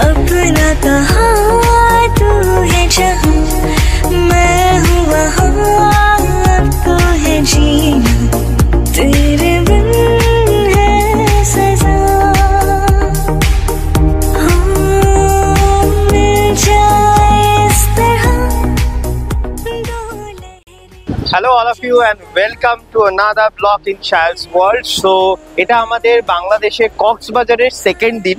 अपना कहा तू है जहाँ मैं हूँ वहाँ अब तो है जीना तेरे बिन है सजा मिल जाए इस तरह Hello all of you and welcome to another vlog in Child's World. So এটা আমাদের বাংলাদেশের কক্সবাজারের সেকেন্ড দিন।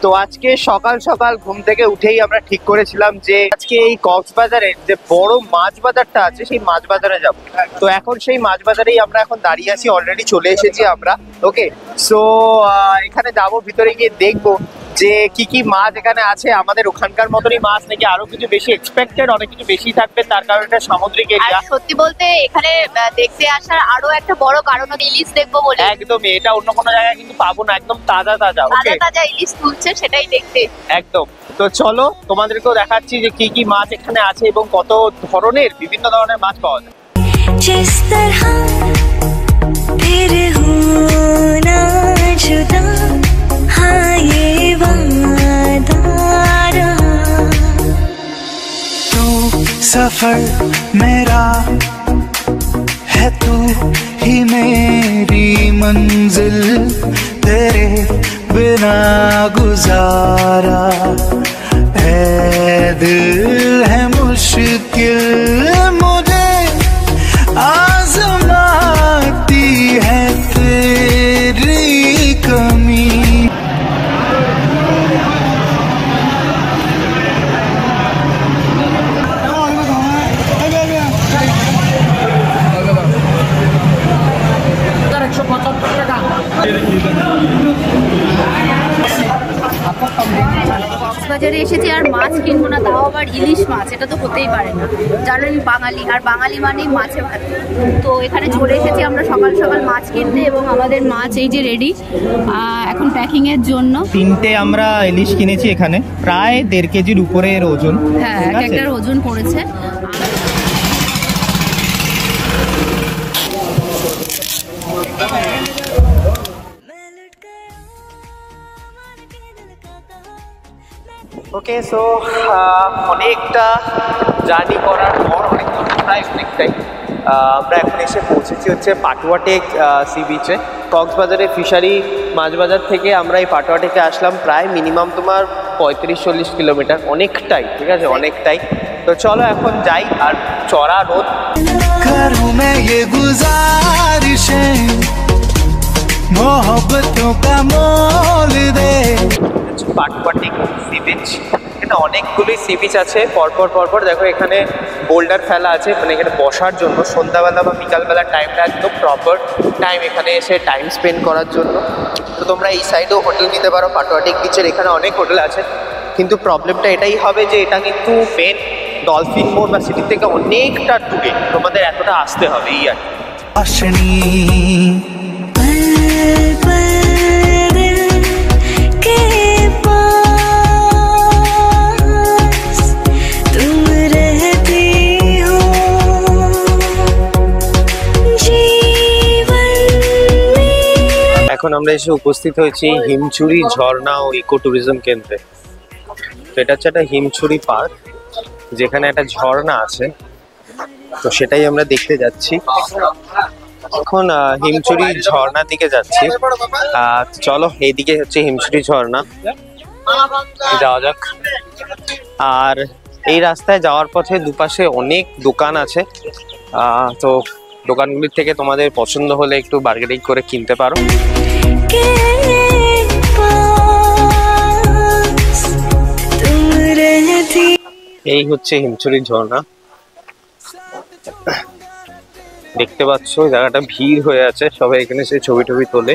তো আজকে সকাল সকাল ঘুম থেকে উঠেই আমরা ঠিক করেছিলাম যে আজকে এই কক্সবাজারের যে বড় মাছ বাজারটা আছে সেই মাছ বাজারে যাব। তো এখন সেই মাছ বাজারেই আমরা এখন দাঁড়িয়ে আছি, অলরেডি চলে এসেছি আমরা। ওকে, সো এখানে যাব, ভিতরে গিয়ে দেখবো যে কি কি মাছ এখানে আছে, আমাদের ওখানকার মতনই মাছ নাকি আরো কিছু বেশি এক্সপেক্টেড অনেক কিছু বেশি থাকবে, তার কারণে এটা সামুদ্রিক এরিয়া। সত্যি বলতে এখানে দেখতে আসার আরো একটা বড় কারণ হলো ইলিশ দেখবো বলে। একদমই, এটা অন্য কোনো জায়গায় কিন্তু পাবো না, একদম তাজা তাজা। ওকে, তাজা ইলিশ তুলছে সেটাই দেখতে একদম। তো চলো তোমাদেরকেও দেখাচ্ছি যে কি কি মাছ এখানে আছে এবং কত ধরনের বিভিন্ন ধরনের মাছ পাওয়া যায়। जिस तरह फिर होना जुदा हाँ ये वादा तू सफर मेरा है, तू ही मेरी मंजिल, तेरे बिना गुजारा है दिल है मुश्किल, मुझे आजमाती है तेरी कमी। কক্সবাজারে এসেছি আর মাছ কিনবো না, তাও আবার ইলিশ মাছ, এটা তো হতেই পারে না। জানেন বাঙালি, আর বাঙালি মানেই মাছে ভাত। তো এখানে চলে এসেছি আমরা সকাল সকাল মাছ কিনতে, এবং আমাদের মাছ এই যে রেডি এখন প্যাকিং এর জন্য। তিনটে আমরা ইলিশ কিনেছি এখানে, প্রায় 1.5 কেজির উপরের ওজন। হ্যাঁ, একটার ওজন পড়েছে। ওকে, সো অনেকটা জার্নি করার পর অনেকটাই আমরা এখন এসে পৌঁছেছি হচ্ছে পাটুয়াটেক সি বিচে। কক্সবাজারের ফিশারি মাছ বাজার থেকে আমরা এই পাটুয়াটেকে আসলাম প্রায় মিনিমাম তোমার 35-40 কিলোমিটার, অনেকটাই, ঠিক আছে, অনেকটাই। তো চলো এখন যাই, আর চড়া রোদ। करूं मैं ये गुजारिशें मोहब्बतों का मोल दे। পাটুয়াটেক সি বিচ, এখানে অনেকগুলি সি বিচ আছে পরপর। দেখো এখানে বোল্ডার ফেলা আছে, মানে এখানে বসার জন্য সন্ধ্যাবেলা বা বিকালবেলার টাইমটা একদম প্রপার টাইম এখানে এসে টাইম স্পেন্ড করার জন্য। তো তোমরা এই সাইডেও হোটেল নিতে পারো, পাটুয়াটেক বিচের এখানে অনেক হোটেল আছে। কিন্তু প্রবলেমটা এটাই হবে যে এটা কিন্তু মেন ডলফিন মোড় বা সিটি থেকে অনেকটা দূরে, তোমাদের এতটা আসতে হবে এই আর কি। এখন আমরা এসে উপস্থিত হয়েছি হিমছড়ি ঝর্ণা ও ইকো ট্যুরিজম কেন্দ্রে। তো এটা হচ্ছে একটা হিমছড়ি পার্ক, যেখানে একটা ঝর্ণা আছে, তো সেটাই আমরা দেখতে যাচ্ছি। এখন হিমছড়ি ঝর্ণার দিকে যাচ্ছি। চলো, এইদিকে হচ্ছে হিমছড়ি ঝর্ণা, যাওয়া যাক। আর এই রাস্তায় যাওয়ার পথে দুপাশে অনেক দোকান আছে, তো দোকানগুলির থেকে তোমাদের পছন্দ হলে একটু বার্গেনিং করে কিনতে পারো। এই হচ্ছে হিমছড়ি ঝর্ণা, দেখতে পাচ্ছ জায়গাটা ভিড় হয়ে আছে, সবাই এখানে সে ছবি টবি তোলে।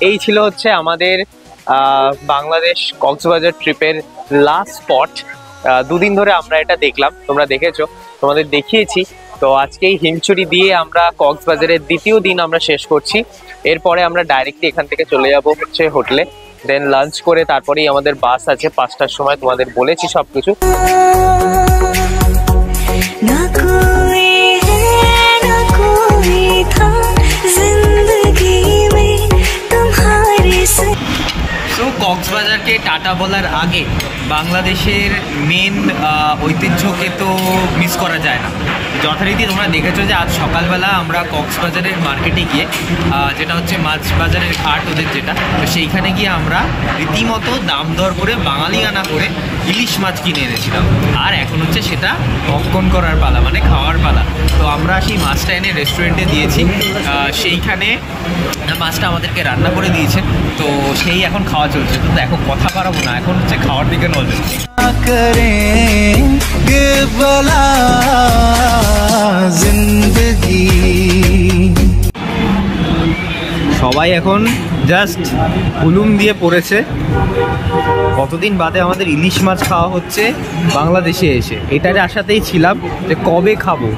এই ছিল হচ্ছে আমাদের বাংলাদেশ কক্সবাজার ট্রিপের লাস্ট স্পট। দুদিন ধরে আমরা এটা দেখলাম, তোমরা দেখেছো, তোমাদের দেখিয়েছি। তো আজকেই হিমছড়ি দিয়ে আমরা কক্সবাজারের দ্বিতীয় দিন আমরা শেষ করছি। এরপরে আমরা ডাইরেক্টলি এখান থেকে চলে যাব হচ্ছে হোটেলে, দেন লাঞ্চ করে তারপরেই আমাদের বাস আছে 5টার সময়, তোমাদের বলেছি সবকিছু। ना कोई है ना कोई था जिंदगी में तुम्हारे से। সো কক্সবাজারকে টাটা বলার আগে বাংলাদেশের মেন ঐতিহ্যকে তো মিস করা যায় না। যথারীতি তোমরা দেখেছো যে আজ সকালবেলা আমরা কক্সবাজারের মার্কেটে গিয়ে, যেটা হচ্ছে মাছ বাজারের ঘাট ওদের যেটা, তো সেইখানে গিয়ে আমরা রীতিমতো দাম দর করে বাঙালিয়ানা করে ইলিশ মাছ কিনে এনেছিলাম। আর এখন হচ্ছে সেটা ভক্ষণ করার পালা, মানে খাওয়ার পালা। তো আমরা সেই মাছটা এনে রেস্টুরেন্টে দিয়েছি, সেইখানে মাছটা আমাদেরকে রান্না করে দিয়েছে। তো সেই এখন খাওয়া চলছে। তো দেখো, কথা বাড়াবো না, এখন হচ্ছে খাওয়ার দিকে নজর। करेंगे भला जिंदगी। সবাই এখন জাস্ট হুলুম দিয়ে পড়েছে। কতদিন বাদে আমাদের ইলিশ মাছ খাওয়া হচ্ছে বাংলাদেশে এসে। এটার আশাতেই ছিলাম যে কবে খাবো।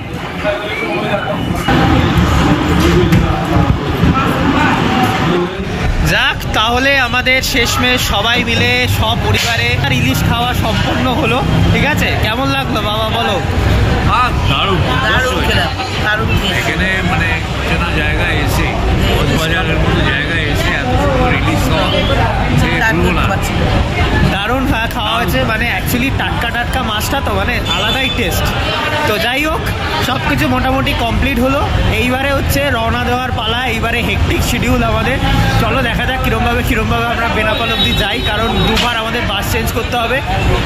যাক, তাহলে আমাদের শেষমেশ সবাই মিলে সব পরিবারে আর ইলিশ খাওয়া সম্পূর্ণ হলো। ঠিক আছে, কেমন লাগলো বাবা বলো? দারুণ এখানে মানে চেনা জায়গায় এসে, কক্সবাজারের মতো জায়গায় এসে এত সুন্দর ইলিশ খাওয়া দারুণ। হ্যাঁ, খাওয়া হয়েছে, মানে অ্যাকচুয়ালি টাটকা টাটকা মাছটা তো মানে আলাদাই টেস্ট। তো যাই হোক, সব কিছু মোটামুটি কমপ্লিট হলো। এইবারে হচ্ছে রওনা দেওয়ার পালা। এইবারে হেকটিক শিডিউল আমাদের। চলো দেখা যাক কীরমভাবে আমরা বেনাপোল অবধি যাই, কারণ দুবার আমাদের বাস চেঞ্জ করতে হবে।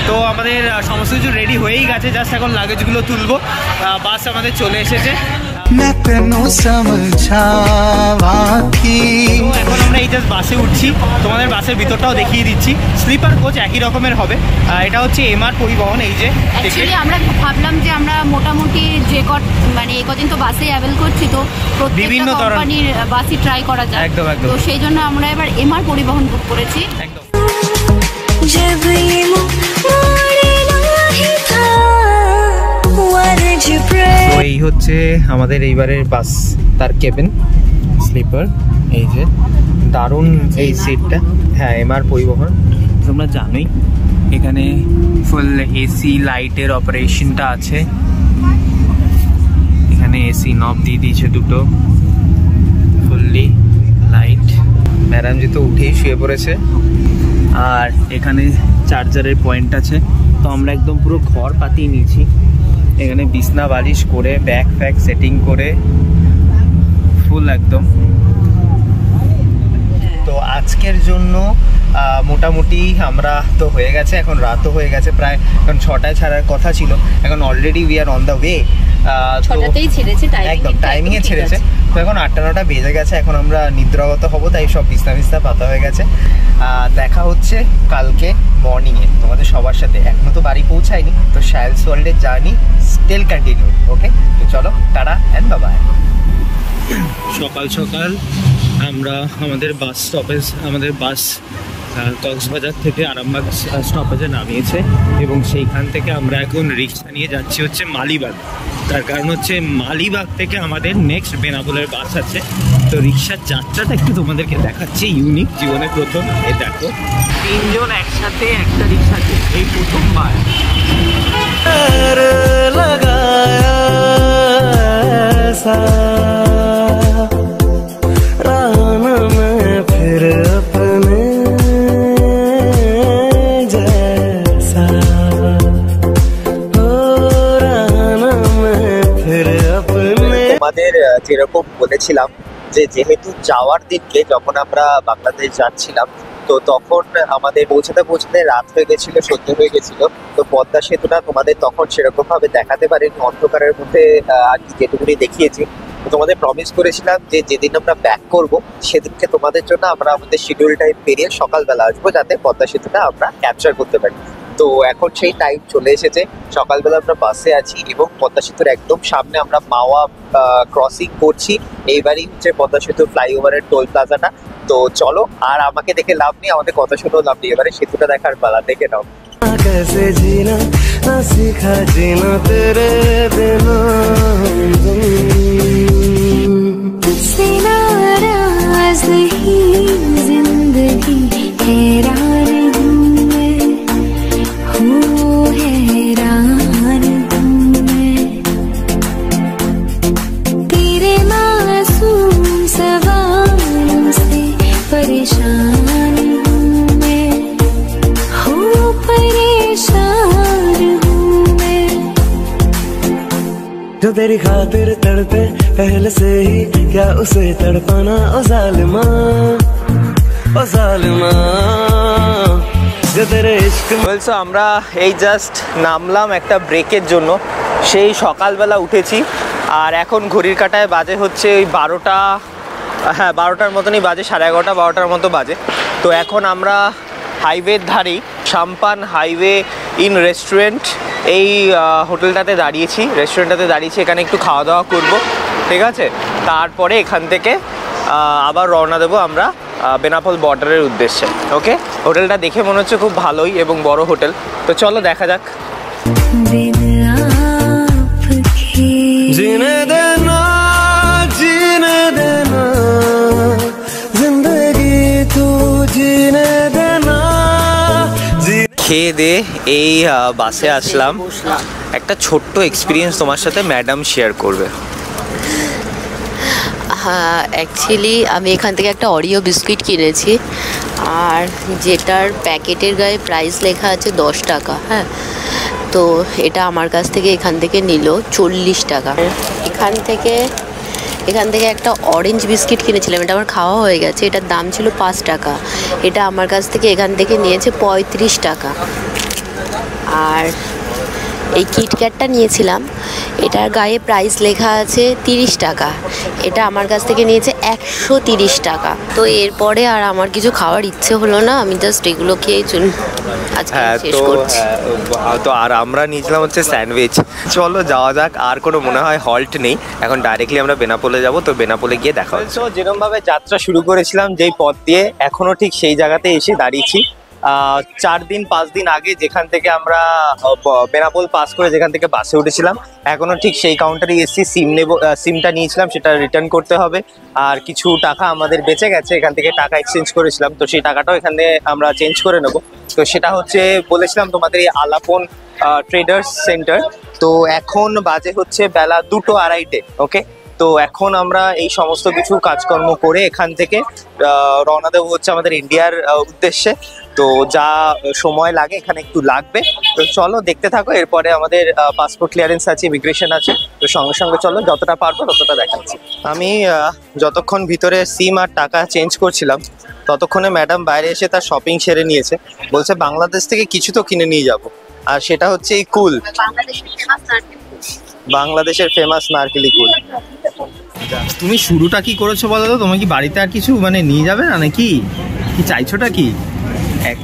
তো আমাদের সমস্ত কিছু রেডি হয়েই গেছে, জাস্ট এখন লাগেজগুলো তুলবো। বাস আমাদের চলে এসেছে। मैं तेनू समझावा की। তো এখন আমরা এই জাস্ট বাসে উঠছি, তোমাদের বাসের ভিতরটাও দেখিয়ে দিচ্ছি। স্লিপার কোচ একই রকমের হবে। এটা হচ্ছে এমআর পরিবহন। এই যে অ্যাকচুয়ালি আমরা ভাবলাম যে আমরা মোটামুটি যে মানে এই কদিন তো বাসেই অ্যাভেল করছি, তো বিভিন্ন প্রত্যেকটা ধরনের কোম্পানির বাসই ট্রাই করা যায়। একদম একদম। তো সেই জন্য আমরা এবার এমআর পরিবহন বুক করেছি। একদম। जब ये मोड़ना ही था वरज তো এই হচ্ছে আমাদের এইবারের বাস, তার কেবিন স্লিপার। এই যে দারুণ এই সিটটা। হ্যাঁ, এমআর পরিবহন। তোমরা জানোই এখানে ফুল এসি লাইটের অপারেশনটা আছে। এখানে এসি নব দিয়ে দিয়েছে দুটো, ফুললি লাইট। ম্যাডাম জি তো উঠেই শুয়ে পড়েছে। আর এখানে চার্জারের পয়েন্ট আছে। তো আমরা একদম পুরো ঘর পাতিয়ে নিয়েছি। এখানে বিছনা বালিশ করে ব্যাগ ফ্যাগ সেটিং করে ফুল একদম। তো আজকের জন্য মোটামুটি আমরা তো হয়ে গেছে, এখন রাতও হয়ে গেছে প্রায়, এখন 6টায় ছাড়ার কথা ছিল, এখন already we are on the way. ছটাতেই ছেড়েছে, একদম টাইমিংয়ে ছেড়েছে। তো এখন 8টা-9টা বেজে গেছে, এখন আমরা নিদ্রাগত হব, তাই সব বিছনা পাতা হয়ে গেছে। দেখা হচ্ছে কালকে মর্নিংয়ে তোমাদের সবার সাথে। এখনো তো বাড়ি পৌঁছায়নি, তো শায়ালস ওয়ার্ল্ডের জার্নি স্টিল কন্টিনিউ। ওকে, তো চলো, টাটা অ্যান্ড বাই। সকাল সকাল আমরা আমাদের বাস কক্সবাজার থেকে আরামবাগ স্টপেজে নামিয়েছে, এবং সেইখান থেকে আমরা এখন রিক্সা নিয়ে যাচ্ছি হচ্ছে মালিবাগ। তার কারণ হচ্ছে মালিবাগ থেকে আমাদের নেক্সট বেনাপোলের বাস আছে। তো রিক্সার যাত্রাটা একটু তোমাদেরকে দেখাচ্ছি, ইউনিক, জীবনে প্রথম। এই দেখো, 3 জন একসাথে একটা রিক্সাতে, এই প্রথমবার। আমাদের যেরকম বলেছিলাম যে যেহেতু যাওয়ার দিনকে যখন আমরা বাংলাদেশ যাচ্ছিলাম, তো তখন আমাদের পৌঁছাতে রাত হয়ে গেছিল, সন্ধ্যে হয়ে গেছিল। তো পদ্মা সেতুটা তোমাদের তখন সেরকম ভাবে দেখাতে পারিনি, অন্ধকারের মধ্যে আর কি যেটুকুনি দেখিয়েছি। তো তোমাদের প্রমিস করেছিলাম যে যেদিন আমরা ব্যাক করব সেদিনকে তোমাদের জন্য আমরা আমাদের শিডিউল টাইম পেরিয়ে সকালবেলা আসবো, যাতে পদ্মা সেতুটা আমরা ক্যাপচার করতে পারি। তো এখন সেই টাইম চলে এসেছে। সকালবেলা আমরা বাসে আছি এবং পদ্মা সেতুর একদম সামনে আমরা মাওয়া ক্রসিং করছি। এইবারই হচ্ছে পদ্মা সেতুর ফ্লাইওভারের টোল প্লাজাটা। তো চলো, আর আমাকে দেখে লাভ নেই, আমাদের কথা শুনেও লাভ নেই, এবারে সেতুটা দেখার পালা, দেখে নাও। कैसे जीना ना सीखा जीना तेरे बिना तुझसे नाराज नहीं जिंदगी हैरान हूँ मैं, हैरान हूँ मैं तेरे मासूम सवालों से परेशान हूँ मैं, परेशान हूँ मैं। जो तेरी खातिर तड़पे पहले से ही क्या उसे तड़पाना ओ जालिमा जो तेरे इश्क বলছো আমরা এই জাস্ট নামলাম একটা ব্রেকের জন্য, সেই সকালবেলা উঠেছি আর এখন ঘড়ির কাঁটায় বাজে হচ্ছে ওই 12টা, হ্যাঁ 12টার মতনই বাজে, 11:30 12টার মতো বাজে। তো এখন আমরা হাইওয়ের ধারেই সাম্পান হাইওয়ে ইন রেস্টুরেন্ট এই হোটেলটাতে দাঁড়িয়েছি, রেস্টুরেন্টটাতে দাঁড়িয়েছি, এখানে একটু খাওয়া দাওয়া করবো, ঠিক আছে? তারপরে এখান থেকে আবার রওনা দেবো আমরা বেনাপোল বর্ডারের উদ্দেশ্যে। ওকে, হোটেলটা দেখে মনে হচ্ছে খুব ভালোই এবং বড় হোটেল, তো চলো দেখা যাক। जीने देना जिंदगी तू जीने देना। খেয়ে দিয়ে এই বাসে আসলাম, একটা ছোট্ট এক্সপিরিয়েন্স তোমার সাথে ম্যাডাম শেয়ার করবে। হ্যাঁ, অ্যাকচুয়ালি আমি এখান থেকে একটা অরিও বিস্কুট কিনেছি, আর যেটার প্যাকেটের গায়ে প্রাইস লেখা আছে 10 টাকা। হ্যাঁ, তো এটা আমার কাছ থেকে এখান থেকে নিল 40 টাকা। এখান থেকে একটা অরেঞ্জ বিস্কিট কিনেছিলাম, এটা আমার খাওয়া হয়ে গেছে, এটার দাম ছিল 5 টাকা, এটা আমার কাছ থেকে এখান থেকে নিয়েছে 35 টাকা। আর এই কিটক্যাটটা নিয়েছিলাম, এটার গায়ে প্রাইস লেখা আছে 30 টাকা, এটা আমার কাছ থেকে নিয়েছে 130 টাকা। তো এরপরে আর আমার কিছু খাওয়ার ইচ্ছে হলো না, আমি জাস্ট এগুলো খেয়ে আজকে শেষ করছি। তো আর আমরা নিয়েছিলাম হচ্ছে স্যান্ডউইচ। চলো যাওয়া যাক, আর কোনো মনে হয় হল্ট নেই, এখন ডাইরেক্টলি আমরা বেনাপোলে যাব। তো বেনাপোলে গিয়ে দেখা হচ্ছে। যেরকম ভাবে যাত্রা শুরু করেছিলাম যেই পথ দিয়ে, এখনো ঠিক সেই জায়গাতে এসে দাঁড়িয়েছি। 4-5 দিন আগে যেখান থেকে আমরা বেনাপোল পাস করে যেখান থেকে বাসে উঠেছিলাম, এখনো ঠিক সেই কাউন্টারে এসেছি। সিমটা নিয়েছিলাম, সেটা রিটার্ন করতে হবে, আর কিছু টাকা আমাদের বেঁচে গেছে, এখান থেকে টাকা এক্সচেঞ্জ করেছিলাম, তো সেই টাকাটাও এখানে আমরা চেঞ্জ করে নেব। তো সেটা হচ্ছে বলেছিলাম তোমাদের এই আলাপন ট্রেডার্স সেন্টার। তো এখন বাজে হচ্ছে বেলা 2:30। ওকে, তো এখন আমরা এই সমস্ত কিছু কাজকর্ম করে এখান থেকে রওনা দেবো হচ্ছে আমাদের ইন্ডিয়ার উদ্দেশ্যে। তো যা সময় লাগে এখানে একটু লাগবে, তো চলো দেখতে থাকো। এরপরে আমাদের পাসপোর্ট ক্লিয়ারেন্স আছে, ইমিগ্রেশন আছে, তো সঙ্গে সঙ্গে চলো, যতটা পারবো ততটা দেখাচ্ছি। আমি যতক্ষণ ভিতরে সিম আর টাকা চেঞ্জ করছিলাম, ততক্ষণে ম্যাডাম বাইরে এসে তার শপিং সেরে নিয়েছে। বলছে বাংলাদেশ থেকে কিছু তো কিনে নিয়ে যাব, আর সেটা হচ্ছে এই কুল, বাংলাদেশের ফেমাস নারকেলি কুল। তুমি শুরুটা কি করেছো বলো তো? তোমার কি বাড়িতে আর কিছু মানে নিয়ে যাবে না, নাকি কি চাইছোটা কি?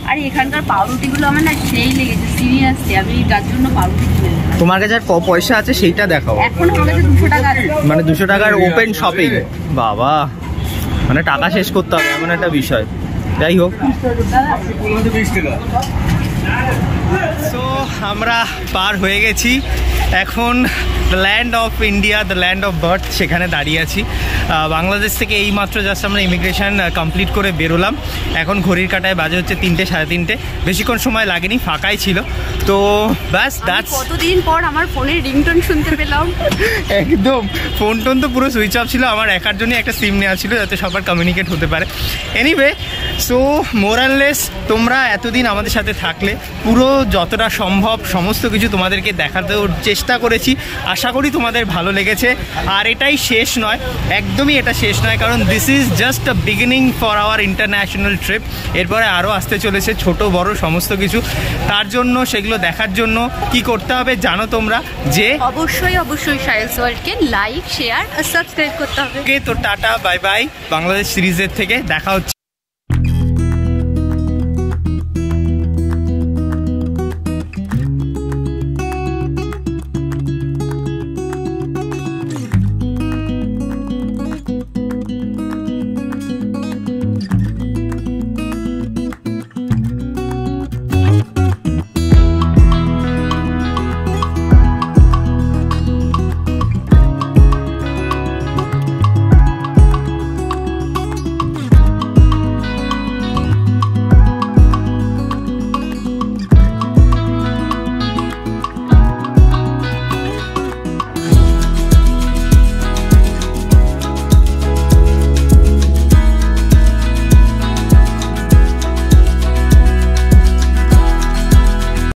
আর এখানকার পাউরুটিগুলো আমার না সেই লেগেছে, সিরিয়াসলি আমি তার জন্য পাউরুটি কিনে। তোমার কাছে আর পয়সা আছে সেইটা দেখাও। এখন আমার কাছে 200 টাকা আছে, মানে 200 টাকার ওপেন শপিং। বাবা, মানে টাকা শেষ করতে হবে এমন একটা বিষয়। যাই হোক, সো আমরা পার হয়ে গেছি এখন the land of India, the land of birth, সেখানে দাঁড়িয়ে আছি। বাংলাদেশ থেকে এই মাত্র জাস্ট আমরা ইমিগ্রেশন কমপ্লিট করে বেরোলাম। এখন ঘড়ির কাঁটায় বাজে হচ্ছে 3টে 3:30, বেশিক্ষণ সময় লাগেনি, ফাঁকাই ছিল। তো ব্যাস, দ্যাটস। কতদিন পর আমার ফোনের রিংটোন শুনতে পেলাম। একদম, ফোন টোন তো পুরো সুইচ অফ ছিল, আমার একার জন্য একটা সিম নেওয়া ছিল যাতে সবার কমিউনিকেট হতে পারে। এনিওয়ে, সো মোরাললেস তোমরা এতদিন আমাদের সাথে থাকলে, পুরো যতটা সম্ভব সমস্ত কিছু তোমাদেরকে দেখাতেও চেষ্টা করেছি। আশা করি তোমাদের ভালো লেগেছে। আর এটাই শেষ নয়, একদমই এটা শেষ নয়, কারণ this is just a beginning for our international trip. এরপরে আরও আসতে চলেছে ছোট বড় সমস্ত কিছু। তার জন্য, সেগুলো দেখার জন্য কি করতে হবে জানো তোমরা, যে অবশ্যই সায়েন্স ওয়ার্ল্ডকে লাইক, শেয়ার আর সাবস্ক্রাইব করতে হবে। তো টাটা, বাই বাই। বাংলাদেশ সিরিজের থেকে দেখা হচ্ছে।